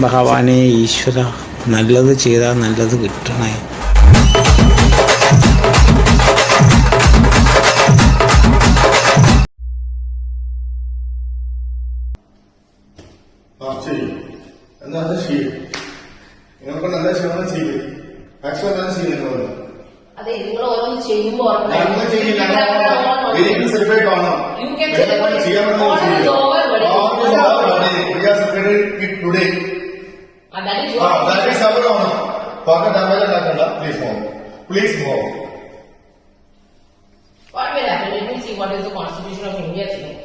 ഭഗവാനെ ഈശ്വര, നല്ലത് ചെയ്താൽ നല്ലത് കിട്ടണേ. അതെ, നിങ്ങൾ ഓരോന്ന് ചെയ്യുമ്പോൾ Please move. What will happen? Let me see what is the Constitution of India saying.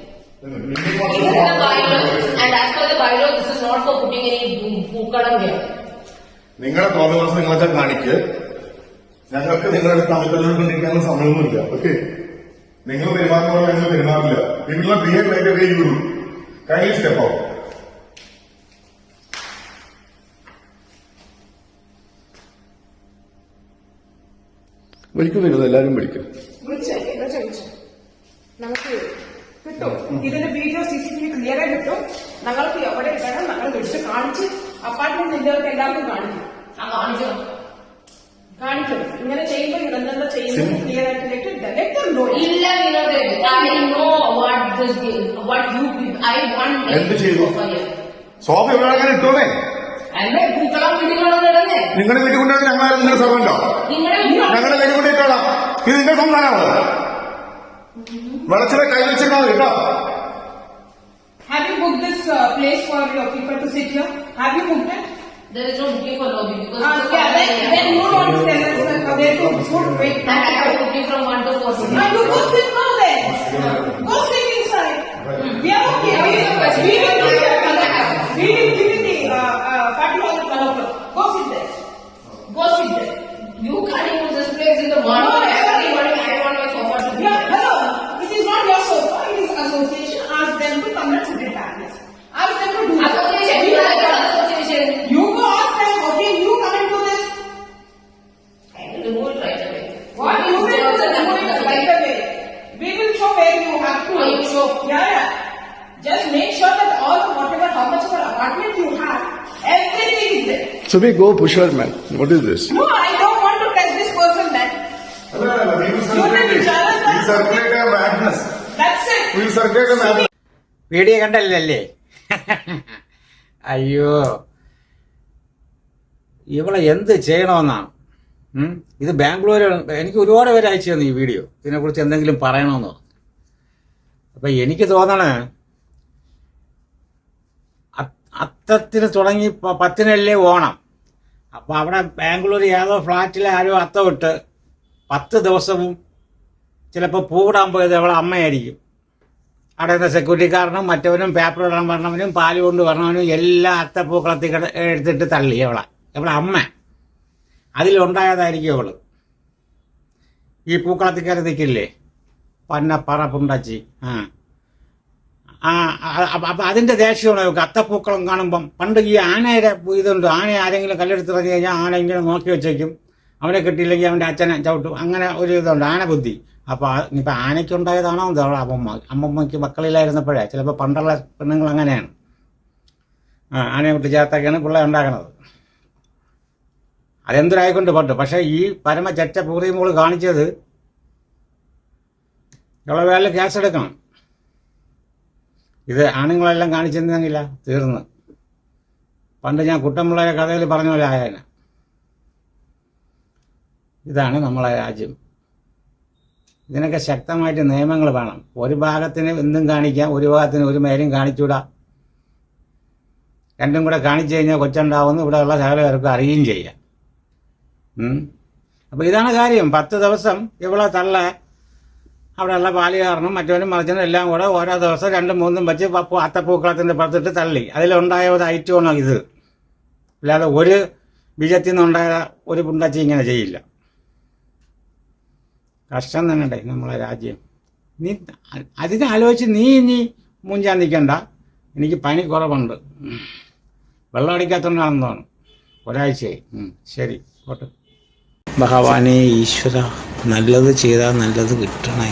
It is in the bylaw, and as per the bylaw, this is not for putting any പൂക്കളം here. നിങ്ങളുടെ തോന്നുന്ന നിങ്ങളെ കാണിക്ക്. ഞങ്ങൾക്ക് നിങ്ങളുടെ തമിഴ്നാട്ടിൽ കൊണ്ടിരിക്കാനുള്ള സമയമൊന്നുമില്ല. Okay, നിങ്ങൾ പെരുമാറുമ്പോൾ ഞങ്ങൾ പെരുമാറില്ല. നിങ്ങൾ behave like a you do. Kindly step out. വിളിക്കുന്നില്ല, എല്ലാരും വിളിക്കും. നമുക്ക് കിട്ടും ഇതിന്റെ വീഡിയോ CCTV ക്ലിയർ ആയി കിട്ടും. ഞങ്ങൾക്ക് എവിടെ ഇടണം ഞങ്ങൾ വിളിച്ച് കാണിച്ച് അപ്പാർട്ട്മെന്റ് നിന്നവർക്ക് എല്ലാവർക്കും കാണിക്കും. കാണിക്കണം. ഇങ്ങനെ ചെയ്യുമ്പോൾ ഇതെന്താ ചെയ്യുന്നത് ക്ലിയർ ആയിട്ട് ഇല്ല Vinod, I know what you I want. എന്ത് ചെയ്തു? സോഫ എവിടെ അങ്ങനെ ഇട്ടോന്നേ. എന്നെ പൂക്കളം വീടുകളെ നിങ്ങളുടെ വീട്ടിൽ കൊണ്ടുവന്ന് ഞങ്ങളാരും നിങ്ങളുടെ സർവന്റോ? ഞങ്ങളുടെ വീട്ടിൽ കൊണ്ടിട്ടോളാം. ഇത് നിങ്ങളുടെ സംസ്ഥാനമാണോ? വെളച്ചിലെ കൈ വെച്ചിരുന്നാൽ കേട്ടോ. Have you booked this place for your people to sit here? Have you booked it? There is no booking for lobby because then you don't tell us where to put wait. I have booking from 1 to 4. You go sit now then. Go sit inside. We are okay. We will give you the party hall at 1 o'clock. Go sit there. Go sit there. You can't use this place in the morning. No, every morning I want my sofa to be. Yeah, hello. It is not your sofa. It is association. Ask them to come and sit it back. Ask them to do it. Association. You like association. You go ask them. Okay, you come and do this. I will remove it right away. What you will remove it right away. We will show where you have to. Oh, you show. Yeah. Just make sure that all whatever how much of an apartment you have, everything is there. So we go push her, man. What is this? No, I don't want to touch this person, man. Video കണ്ടല്ലേ? അയ്യോ, ഇവളെ എന്ത് ചെയ്യണമെന്നാണ്. ഇത് ബാംഗ്ലൂർ എനിക്ക് ഒരുപാട് പേര് അയച്ചു തന്നു ഈ വീഡിയോ, ഇതിനെക്കുറിച്ച് എന്തെങ്കിലും പറയണമെന്ന് പറഞ്ഞു. അപ്പൊ എനിക്ക് തോന്നണേ അത്തത്തിന് തുടങ്ങി 10-നല്ലേ ഓണം. അപ്പോൾ അവിടെ ബാംഗ്ലൂർ ഏതോ ഫ്ലാറ്റിലെ ആരോ അത്തം ഇട്ട് 10 ദിവസവും ചിലപ്പോൾ പൂവിടാൻ പോയത് അവളെ അമ്മയായിരിക്കും. അവിടെ നിന്ന് സെക്യൂരിറ്റിക്കാരനും മറ്റവനും പേപ്പർ ഇടാൻ പറഞ്ഞവനും പാല് കൊണ്ട് പറഞ്ഞവനും എല്ലാം അത്തപ്പൂക്കളത്തിൽ എടുത്തിട്ട് തള്ളി അവളെ അമ്മ. അതിലുണ്ടായതായിരിക്കും അവള്. ഈ പൂക്കളത്തിൽ കയറി നിൽക്കില്ലേ പന്നപ്പറ പുണ്ടച്ചി. അപ്പം അതിൻ്റെ ദേഷ്യമാണ് അവർക്ക്. അത്തപ്പൂക്കളം കാണുമ്പം പണ്ട് ഈ ആനയുടെ ഇതുണ്ട്. ആനയെ ആരെങ്കിലും കല്ലെടുത്ത് പറഞ്ഞു കഴിഞ്ഞാൽ ആന ഇങ്ങനെ നോക്കി വെച്ചേക്കും. അവനെ കിട്ടിയില്ലെങ്കിൽ അവൻ്റെ അച്ഛനെ ചവിട്ടും. അങ്ങനെ ഒരു ഇതുണ്ട്, ആന ബുദ്ധി. അപ്പോൾ ഇപ്പം ആനയ്ക്കുണ്ടായതാണോ എന്തോ അമ്മമ്മയ്ക്ക് മക്കളില്ലായിരുന്നപ്പോഴേ. ചിലപ്പോൾ പണ്ടുള്ള പെണ്ണുങ്ങൾ അങ്ങനെയാണ്, ആനയെ വിട്ട് ചേർത്തൊക്കെയാണ് പിള്ളേ ഉണ്ടാക്കണത്. അതെന്തൊരായിക്കൊണ്ട് പണ്ട്. പക്ഷേ ഈ പരമ ചെറ്റ പൂർവ്വമോള് കാണിച്ചത് ഇവളെ വേല കേസെടുക്കണം. ഇത് ആണുങ്ങളെല്ലാം കാണിച്ചിരുന്നെങ്കില തീർന്ന്. പണ്ട് ഞാൻ കുട്ടമ്പിള്ളയുടെ കഥയിൽ പറഞ്ഞ പോലെ ആയന. ഇതാണ് നമ്മളെ രാജ്യം. ഇതിനൊക്കെ ശക്തമായിട്ട് നിയമങ്ങൾ വേണം. ഒരു ഭാഗത്തിന് എന്തും കാണിക്കാം, ഒരു ഭാഗത്തിന് ഒരു മേലും കാണിച്ചൂടാ. രണ്ടും കൂടെ കാണിച്ചു കഴിഞ്ഞാൽ കൊച്ചുണ്ടാവുമെന്ന് ഇവിടെയുള്ള സകലവർക്കും അറിയുകയും ചെയ്യാം. അപ്പോൾ ഇതാണ് കാര്യം. 10 ദിവസം ഇവിടെ തള്ള അവിടെയുള്ള പാലുകാരനും മറ്റവനും മറിച്ചനും എല്ലാം കൂടെ ഓരോ ദിവസം 2-3 വെച്ച് അത്തപ്പൂക്കളത്തിൻ്റെ പുറത്തിട്ട് തള്ളി. അതിലുണ്ടായ ഒരു ഐറ്റമാണ് ഇത്. അല്ലാതെ ഒരു ബീജത്തിൽ നിന്നുണ്ടായ ഒരു പുണ്ടച്ചി ഇങ്ങനെ ചെയ്യില്ല. കഷ്ടം തന്നെ നമ്മളെ രാജ്യം. നീ അതിനാലോചിച്ച് നീ ഇനി മൂഞ്ചാൻ നിൽക്കണ്ട. എനിക്ക് പനി കുറവുണ്ട്, വെള്ളം അടിക്കാത്തതുകൊണ്ടാണെന്ന് തോന്നുന്നു. ഒരാഴ്ചയായി. ശരി, പോട്ടെ. ഭഗവാനെ ഈശ്വര, നല്ലത് ചെയ്താൽ നല്ലത് കിട്ടണേ.